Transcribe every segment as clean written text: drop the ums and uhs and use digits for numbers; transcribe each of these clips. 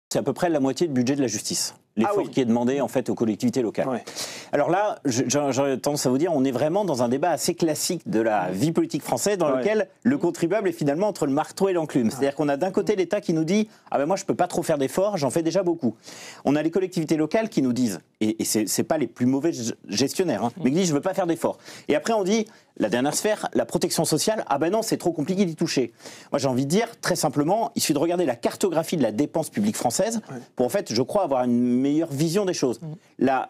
C'est à peu près la moitié du budget de la justice. L'effort qui est demandé en fait aux collectivités locales. Ouais. Alors là, j'aurais tendance à vous dire, on est vraiment dans un débat assez classique de la vie politique française dans lequel le contribuable est finalement entre le marteau et l'enclume. C'est-à-dire qu'on a d'un côté l'État qui nous dit « Ah ben moi je peux pas trop faire d'efforts, j'en fais déjà beaucoup ». On a les collectivités locales qui nous disent, et c'est pas les plus mauvais gestionnaires, hein, mais qui disent « Je veux pas faire d'efforts ». Et après on dit la dernière sphère, la protection sociale, ah ben non, c'est trop compliqué d'y toucher. Moi j'ai envie de dire, très simplement, il suffit de regarder la cartographie de la dépense publique française pour en fait, je crois, avoir une meilleure vision des choses. La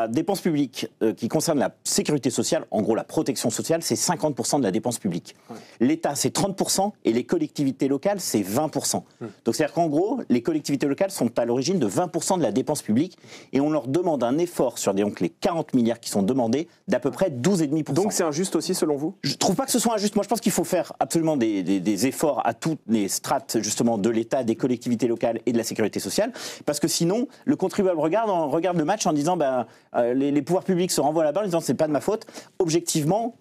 dépense publique qui concerne la sécurité sociale, en gros la protection sociale, c'est 50% de la dépense publique. L'État, c'est 30% et les collectivités locales, c'est 20%. Donc c'est-à-dire qu'en gros, les collectivités locales sont à l'origine de 20% de la dépense publique et on leur demande un effort sur donc, les 40 milliards qui sont demandés d'à peu près 12,5%. Donc c'est injuste aussi selon vous ? Je ne trouve pas que ce soit injuste. Moi je pense qu'il faut faire absolument des efforts à toutes les strates justement de l'État, des collectivités locales et de la sécurité sociale parce que sinon le contribuable regarde le match en disant les pouvoirs publics se renvoient la balle en disant c'est pas de ma faute. Objectivement,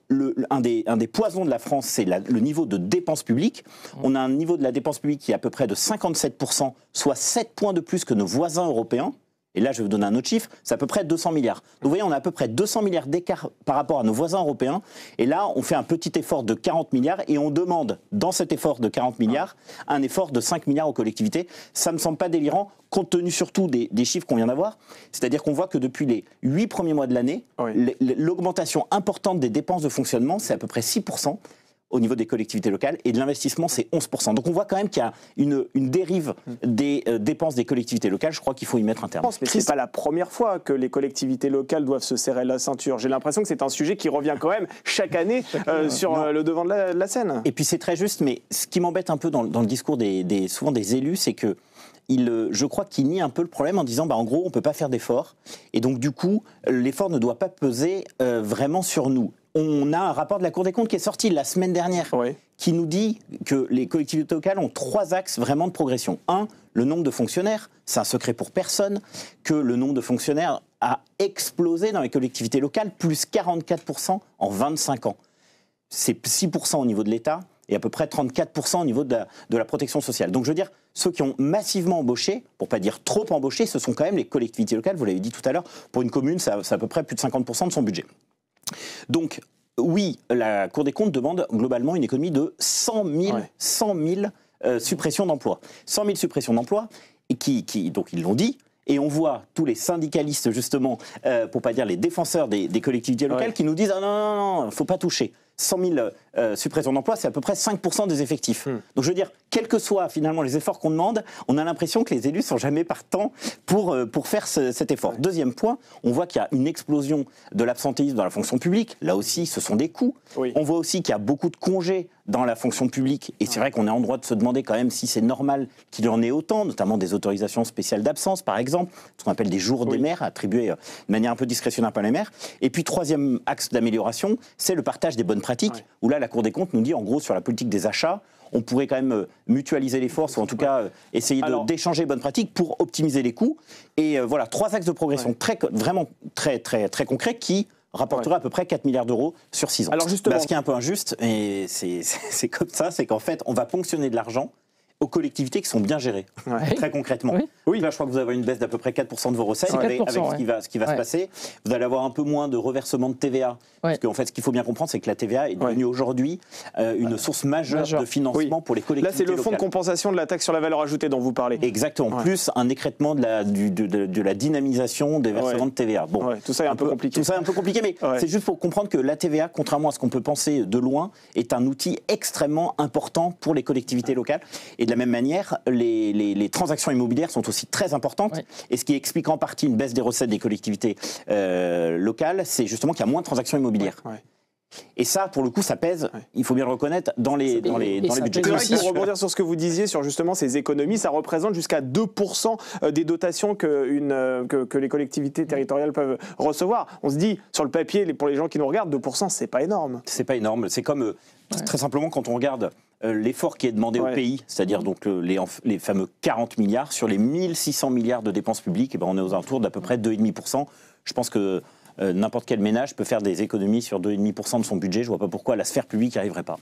un des poisons de la France, c'est le niveau de dépenses publiques. On a un niveau de la dépense publique qui est à peu près de 57%, soit 7 points de plus que nos voisins européens. Et là, je vais vous donner un autre chiffre, c'est à peu près 200 milliards. Donc vous voyez, on a à peu près 200 milliards d'écart par rapport à nos voisins européens. Et là, on fait un petit effort de 40 milliards et on demande, dans cet effort de 40 milliards, un effort de 5 milliards aux collectivités. Ça ne me semble pas délirant, compte tenu surtout des chiffres qu'on vient d'avoir. C'est-à-dire qu'on voit que depuis les 8 premiers mois de l'année, l'augmentation importante des dépenses de fonctionnement, c'est à peu près 6%. Au niveau des collectivités locales, et de l'investissement, c'est 11%. Donc on voit quand même qu'il y a une dérive des dépenses des collectivités locales. Je crois qu'il faut y mettre un terme. Mais ce n'est pas la première fois que les collectivités locales doivent se serrer la ceinture. J'ai l'impression que c'est un sujet qui revient quand même chaque année sur le devant de la scène. Et puis c'est très juste, mais ce qui m'embête un peu dans le discours souvent des élus, c'est que je crois qu'il nie un peu le problème en disant en gros on ne peut pas faire d'efforts et donc du coup l'effort ne doit pas peser vraiment sur nous. On a un rapport de la Cour des comptes qui est sorti la semaine dernière qui nous dit que les collectivités locales ont 3 axes vraiment de progression. 1, le nombre de fonctionnaires, c'est un secret pour personne, que le nombre de fonctionnaires a explosé dans les collectivités locales, plus 44% en 25 ans. C'est 6% au niveau de l'État et à peu près 34% au niveau de la protection sociale. Donc je veux dire, ceux qui ont massivement embauché, pour ne pas dire trop embauché, ce sont quand même les collectivités locales, vous l'avez dit tout à l'heure, pour une commune, c'est à peu près plus de 50% de son budget. Donc, oui, la Cour des comptes demande globalement une économie de 100 000 suppressions d'emplois. 100 000 suppressions d'emplois, et donc ils l'ont dit, et on voit tous les syndicalistes, justement, pour ne pas dire les défenseurs des collectivités locales, qui nous disent « Ah non, il ne faut pas toucher ». 100 000 suppressions d'emplois, c'est à peu près 5% des effectifs. Donc je veux dire, quels que soient finalement les efforts qu'on demande, on a l'impression que les élus ne sont jamais partants pour faire cet effort. Deuxième point, on voit qu'il y a une explosion de l'absentéisme dans la fonction publique. Là aussi, ce sont des coûts. On voit aussi qu'il y a beaucoup de congés dans la fonction publique. Et c'est vrai qu'on est en droit de se demander quand même si c'est normal qu'il y en ait autant, notamment des autorisations spéciales d'absence, par exemple, ce qu'on appelle des jours des maires, attribués de manière un peu discrétionnaire par les maires. Et puis, troisième axe d'amélioration, c'est le partage des bonnes pratiques, où là, la Cour des comptes nous dit, en gros, sur la politique des achats, on pourrait quand même mutualiser les forces, ou en tout cas essayer d'échanger bonnes pratiques pour optimiser les coûts. Et voilà, 3 axes de progression vraiment très concrets qui rapporterait à peu près 4 milliards d'euros sur 6 ans. Alors justement, ce qui est un peu injuste, et c'est comme ça, c'est qu'en fait, on va ponctionner de l'argent aux collectivités qui sont bien gérées, très concrètement. Là, je crois que vous avez une baisse d'à peu près 4% de vos recettes avec ce qui va se passer. Vous allez avoir un peu moins de reversement de TVA. Parce qu'en fait, ce qu'il faut bien comprendre, c'est que la TVA est devenue aujourd'hui une source majeure de financement pour les collectivités locales. Là, c'est le fonds de compensation de la taxe sur la valeur ajoutée dont vous parlez. Exactement. Plus un écrêtement de la dynamisation des versements de TVA. Bon, tout ça est un peu compliqué. Tout ça est un peu compliqué, mais c'est juste pour comprendre que la TVA, contrairement à ce qu'on peut penser de loin, est un outil extrêmement important pour les collectivités locales. Et de la même manière, les transactions immobilières sont aussi très importantes. Et ce qui explique en partie une baisse des recettes des collectivités locales, c'est justement qu'il y a moins de transactions immobilières. Et ça, pour le coup, ça pèse, il faut bien le reconnaître, dans les budgets. Pour rebondir sur ce que vous disiez, sur justement ces économies, ça représente jusqu'à 2% des dotations que les collectivités territoriales peuvent recevoir. On se dit, sur le papier, pour les gens qui nous regardent, 2%, c'est pas énorme. C'est pas énorme. C'est comme, très simplement, quand on regarde l'effort qui est demandé au pays, c'est-à-dire donc les fameux 40 milliards, sur les 1600 milliards de dépenses publiques, on est aux alentours d'à peu près 2,5%. Je pense que n'importe quel ménage peut faire des économies sur 2,5% de son budget. Je ne vois pas pourquoi la sphère publique n'y arriverait pas.